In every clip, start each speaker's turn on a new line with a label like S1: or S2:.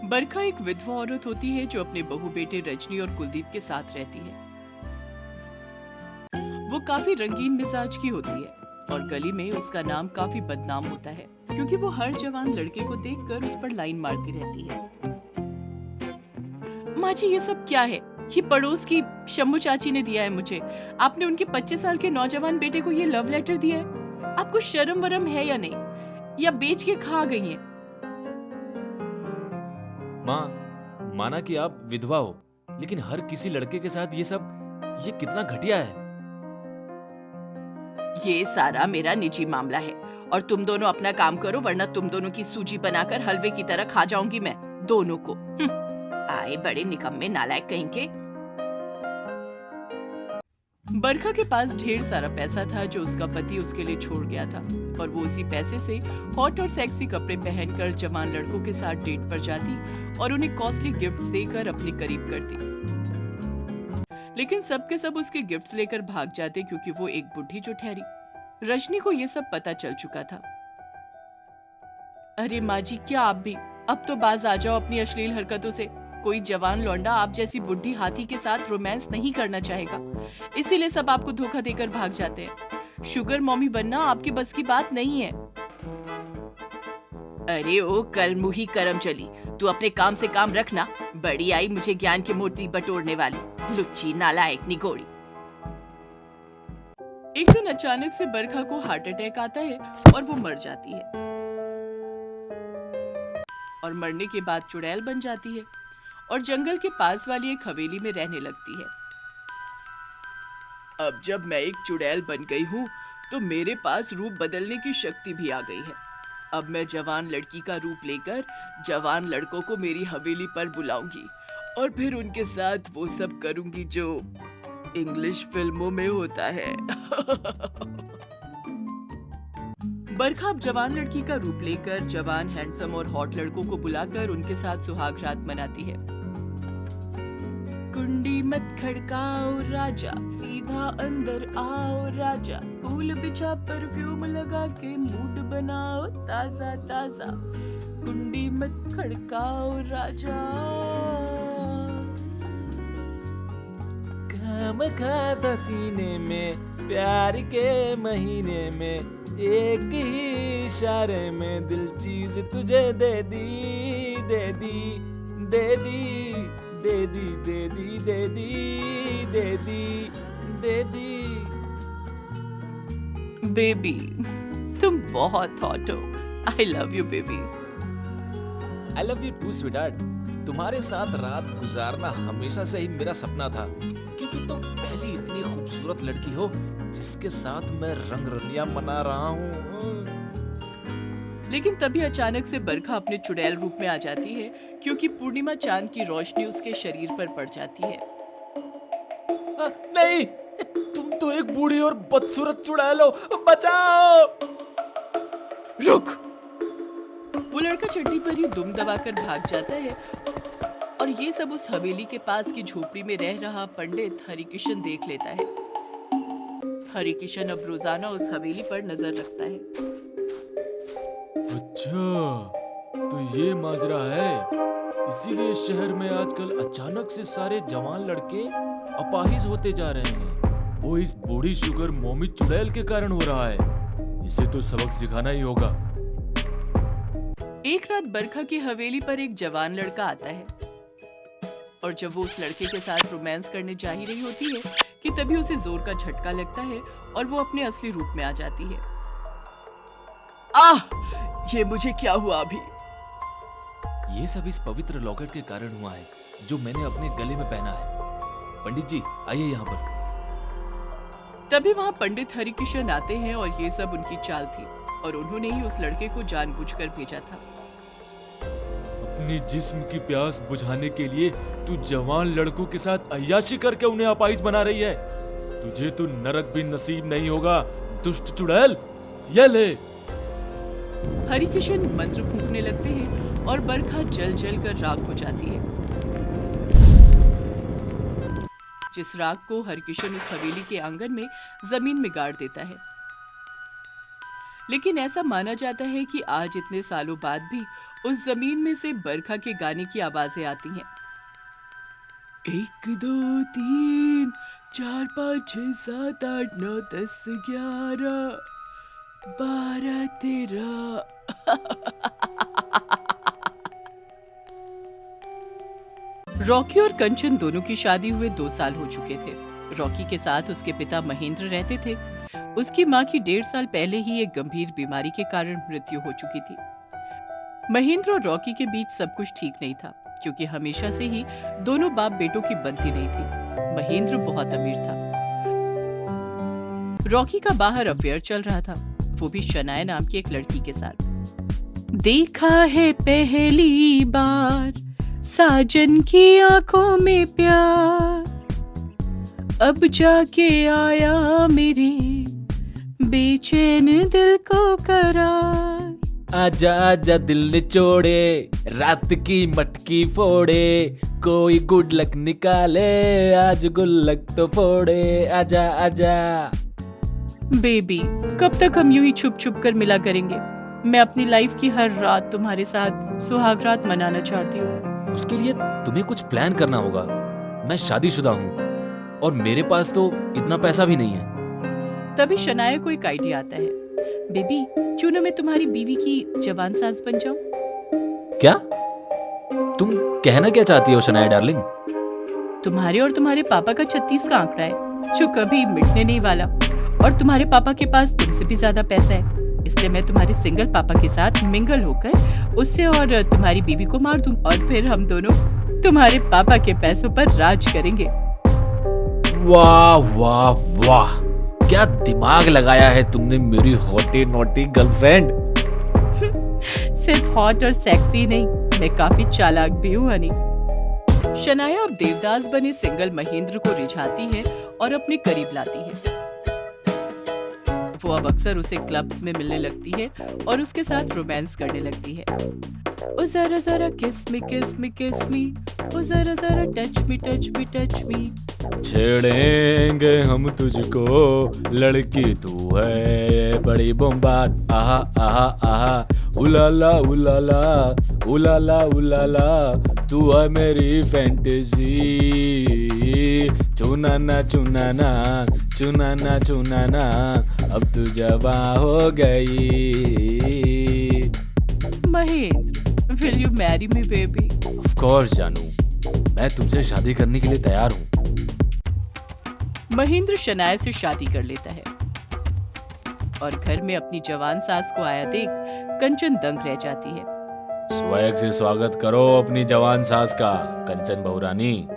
S1: बरखा एक विधवा औरत होती है जो अपने बहू बेटे रजनी और कुलदीप के साथ रहती है। वो काफी रंगीन मिजाज की होती है और गली में उसका नाम काफी बदनाम होता है क्योंकि वो हर जवान लड़के को देखकर उस पर लाइन मारती रहती है। माँ जी, ये सब क्या है? ये पड़ोस की शम्भू चाची ने दिया है मुझे। आपने उनके 25 साल के नौजवान बेटे को ये लव लेटर दिया है। आपको शर्म वरम है या नहीं, या बेच के खा गई हैं?
S2: माँ, माना कि आप विधवा हो, लेकिन हर किसी लड़के के साथ ये कितना घटिया है।
S1: ये सारा मेरा निजी मामला है और तुम दोनों अपना काम करो, वरना तुम दोनों की सूजी बनाकर हलवे की तरह खा जाऊंगी मैं दोनों को। आए बड़े निकम्मे नालायक कहीं के। बरखा के पास ढेर सारा पैसा था जो उसका पति उसके लिए छोड़ गया था और वो उसी पैसे से हॉट और सेक्सी कपड़े पहनकर जवान लड़कों के साथ डेट पर जाती और उन्हें कॉस्टली गिफ्ट्स देकर अपने करीब करती। लेकिन सबके सब उसके गिफ्ट्स लेकर भाग जाते क्योंकि वो एक बुढ़ी जो ठहरी। रजनी को ये सब पता चल चुका था। अरे माँ जी, क्या आप भी अब तो बाज आ जाओ अपनी अश्लील हरकतों से। कोई जवान लौंडा आप जैसी बुढ़ी हाथी के साथ रोमांस नहीं करना चाहेगा, इसीलिए सब आपको धोखा देकर भाग जाते हैं। शुगर मॉमी बनना आपके बस की बात नहीं है। अरे ओ कल मुही करम चली, तू अपने काम से काम रखना। बड़ी आई मुझे ज्ञान की मूर्ति बटोरने वाली, लुच्ची नालायक निगोड़ी। एक दिन अचानक से बरखा को हार्ट अटैक आता है और वो मर जाती है और मरने के बाद चुड़ैल बन जाती है और जंगल के पास वाली एक हवेली में रहने लगती है। अब जब मैं एक चुड़ैल बन गई हूँ तो मेरे पास रूप बदलने की शक्ति भी आ गई है। अब मैं जवान लड़की का रूप लेकर जवान लड़कों को मेरी हवेली पर बुलाऊंगी और फिर उनके साथ वो सब करूंगी जो इंग्लिश फिल्मों में होता है। बरखा अब जवान लड़की का रूप लेकर जवान हैंडसम और हॉट लड़कों को बुलाकर उनके साथ सुहाग रात मनाती है। कुंडी मत खड़काओ राजा, सीधा अंदर आओ राजा, फूल बिछा परफ्यूम लगा के मूड बनाओ ताजा ताजा, कुंडी मत खड़काओ राजा।
S2: काम खाता सीने में प्यार के महीने में, एक ही इशारे में दिल चीज तुझे दे दी दे दी दे दी दे दी दे दी दे दी दे दी दे दी।
S1: बेबी, तुम बहुत हॉट हो। I love you baby.
S2: I love you too sweetheart. तुम्हारे साथ रात गुजारना हमेशा से ही मेरा सपना था, क्योंकि तुम पहली इतनी खूबसूरत लड़की हो जिसके साथ मैं रंग रलियां मना रहा हूँ।
S1: लेकिन तभी अचानक से बरखा अपने चुड़ैल रूप में आ जाती है क्योंकि पूर्णिमा चांद की रोशनी उसके शरीर पर पड़ जाती है।
S2: नहीं, तुम तो एक बूढ़ी और बदसूरत चुड़ैल हो, बचाओ।
S1: रुक! वो लड़का चड्डी पर ही दुम दबाकर भाग जाता है और ये सब उस हवेली के पास की झोपड़ी में रह रहा पंडित हरिकिशन देख लेता है। हरिकिशन अब रोजाना उस हवेली पर नजर रखता है।
S2: अच्छा, तो ये माजरा है, इसीलिए शहर में आजकल अचानक से सारे जवान लड़के अपाहिज होते जा रहे हैं। वो इस बूढ़ी शुगर मोमी चुड़ैल के कारण हो रहा है। इसे तो सबक सिखाना ही होगा।
S1: एक रात बरखा की हवेली पर एक जवान लड़का आता है और जब वो उस लड़के के साथ रोमांस करने जा ही रही होती है कि तभी उसे जोर का झटका लगता है और वो अपने असली रूप में आ जाती है। आह! ये मुझे क्या हुआ अभी?
S2: ये सब इस पवित्र लॉकेट के कारण हुआ है जो मैंने अपने गले में पहना है। पंडित जी, आइए यहाँ पर।
S1: तभी वहाँ पंडित हरिकिशन आते हैं और ये सब उनकी चाल थी और उन्होंने ही उस लड़के को जानबूझकर भेजा था।
S2: अपनी जिस्म की प्यास बुझाने के लिए तू जवान लड़कों के साथ अय्याशी करके उन्हें अपाहिज बना रही है। तुझे तो नरक भी नसीब नहीं होगा, दुष्ट चुड़ैल। ये ले।
S1: हरिकिशन मंत्र फूंकने लगते हैं और बरखा जल जल कर राख हो जाती है। जिस राख को हरिकिशन उस हवेली के आंगन में जमीन में गाड़ देता है। लेकिन ऐसा माना जाता है कि आज इतने सालों बाद भी उस जमीन में से बरखा के गाने की आवाजें आती हैं। 1 2 3 4 5 6 7 8 9 10 11 12 13। रॉकी और कंचन दोनों की शादी हुए 2 साल हो चुके थे। रॉकी के साथ उसके पिता महेंद्र रहते थे। उसकी माँ की 1.5 साल पहले ही एक गंभीर बीमारी के कारण मृत्यु हो चुकी थी। महेंद्र और रॉकी के बीच सब कुछ ठीक नहीं था, क्योंकि हमेशा से ही दोनों बाप बेटों की बनती नहीं थी। महेंद्र बहुत अमीर था। रॉकी का बाहर अफेयर चल रहा था, वो भी शनाया नाम की एक लड़की के साथ। देखा है पहली बार साजन की आंखों में प्यार, अब जाके आया मेरे बेचैन दिल को करार।
S2: आजा आजा दिल निचोड़े, रात की मटकी फोड़े, कोई गुड लक निकाले, आज गुल्लक तो फोड़े, आजा आजा।
S1: बेबी, कब तक हम यूं ही छुप छुप कर मिला करेंगे? मैं अपनी लाइफ की हर रात तुम्हारे साथ सुहाग रात मनाना चाहती हूँ।
S2: उसके लिए तुम्हें कुछ प्लान करना होगा। मैं शादीशुदा हूँ और मेरे पास तो इतना पैसा भी नहीं है।
S1: तभी शनाया को एक आइडिया आता है। बेबी, क्यों ना मैं तुम्हारी बीवी की जवान सास बन जाऊं?
S2: क्या तुम कहना क्या चाहती हो शनाया डार्लिंग?
S1: तुम्हारे और तुम्हारे पापा का 36 का आंकड़ा है, जो कभी मिटने नहीं वाला, और तुम्हारे पापा के पास तुमसे भी ज्यादा पैसा है। इसलिए मैं तुम्हारे सिंगल पापा के साथ मिंगल होकर उससे और तुम्हारी बीवी को मार दूं, और फिर हम दोनों तुम्हारे पापा के पैसों पर राज करेंगे।
S2: वाह वाह वाह, क्या दिमाग लगाया है तुमने मेरी हॉटी नॉटी गर्लफ्रेंड।
S1: सिर्फ हॉट और सेक्सी नहीं, मैं काफी चालाक भी हूँ हनी। शनाया अब देवदास बने सिंगल महेंद्र को रिझाती है और अपने करीब लाती है। वो अब अक्सर उसे क्लब्स में मिलने लगती है और उसके साथ रोमांस करने लगती है। ओ जरा जरा किस मी किस मी किस मी, ओ जरा जरा touch me touch me touch me.
S2: छेड़ेंगे हम तुझको, लड़की तू है बड़ी बम्बाट, आहा आहा आहा, उलाला उलाला उलाला उलाला, तू है मेरी फैंटेसी, चुनाना चुनाना चुनाना चुनाना, अब तू जवां हो गई।
S1: Mahendra, will you marry me baby?
S2: Of course जानू, मैं तुमसे शादी करने के लिए तैयार हूँ।
S1: महेंद्र शनाया से शादी कर लेता है और घर में अपनी जवान सास को आया देख कंचन दंग रह जाती है।
S2: स्वैग से स्वागत करो अपनी जवान सास का, कंचन बहुरानी।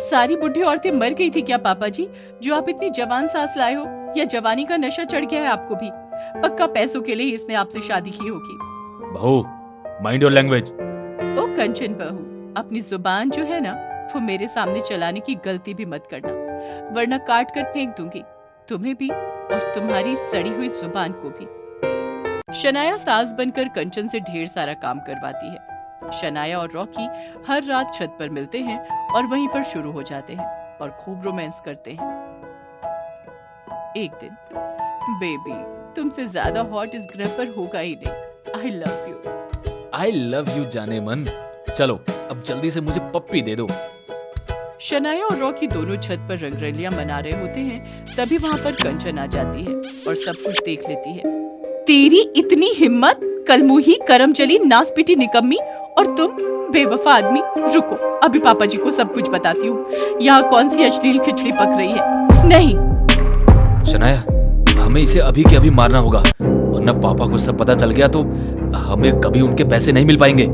S1: सारी बुढ़ी औरतें मर गई थी क्या पापा जी, जो आप इतनी जवान सास लाए हो? या जवानी का नशा चढ़ गया है आपको भी? पक्का पैसों के लिए ही इसने आपसे शादी की होगी।
S2: बहू, माइंड योर लैंग्वेज।
S1: ओ कंचन बहू, अपनी जुबान जो है ना, वो मेरे सामने चलाने की गलती भी मत करना, वरना काट कर फेंक दूंगी, तुम्हें भी और तुम्हारी सड़ी हुई जुबान को भी। शनाया सास बनकर कंचन से ढेर सारा काम करवाती है। शनाया और रॉकी हर रात छत पर मिलते हैं और वहीं पर शुरू हो जाते हैं और खूब रोमांस करते हैं। एक दिन, बेबी, तुमसे ज्यादा हॉट इस ग्रह पर होगा ही नहीं। आई love you.
S2: I love you जाने मन। चलो अब जल्दी से मुझे पप्पी दे दो।
S1: शनाया और रॉकी दोनों छत पर रंगरलियां मना रहे होते हैं, तभी वहाँ पर कंचन आ जाती है और सब कुछ देख लेती है। तेरी इतनी हिम्मत, कलमुही, करम चली, नास पिटी निकम्मी, और तुम बेवफा आदमी। रुको, अभी पापा जी को सब कुछ बताती हूँ। यहाँ कौन सी अश्लील खिचड़ी पक रही है? नहीं
S2: शनाया, हमें इसे अभी के अभी मारना होगा, वरना पापा को सब पता चल गया तो हमें कभी उनके पैसे नहीं मिल पाएंगे।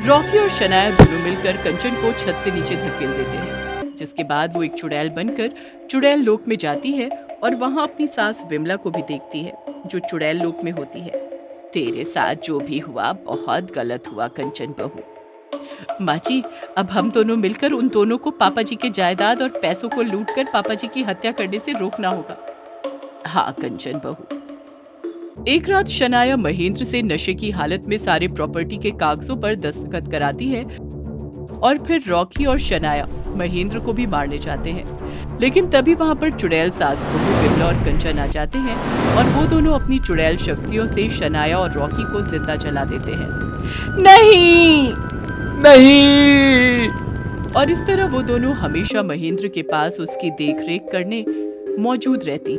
S1: रॉकी और शनाया दोनों मिलकर कंचन को छत से नीचे धकेल देते हैं, जिसके बाद वो एक चुड़ैल बनकर चुड़ैल लोक में जाती है और वहाँ अपनी सास विमला को भी देखती है, जो चुड़ैल लोक में होती है। तेरे साथ जो भी हुआ बहुत गलत हुआ कंचन बहू। माँ जी, अब हम दोनों मिलकर उन दोनों को पापा जी के जायदाद और पैसों को लूटकर पापा जी की हत्या करने से रोकना होगा। हाँ कंचन बहू। एक रात शनाया महेंद्र से नशे की हालत में सारे प्रॉपर्टी के कागजों पर दस्तखत कराती है और फिर रॉकी और शनाया महेंद्र को भी मारने जाते हैं। लेकिन तभी वहां पर चुड़ैल सास बहू विमला और कंचन आ जाते हैं और वो दोनों अपनी चुड़ैल शक्तियों से शनाया और रॉकी को जिंदा जला देते हैं। नहीं।
S2: नहीं।
S1: और इस तरह वो दोनों हमेशा महेंद्र के पास उसकी देखरेख करने मौजूद रहती।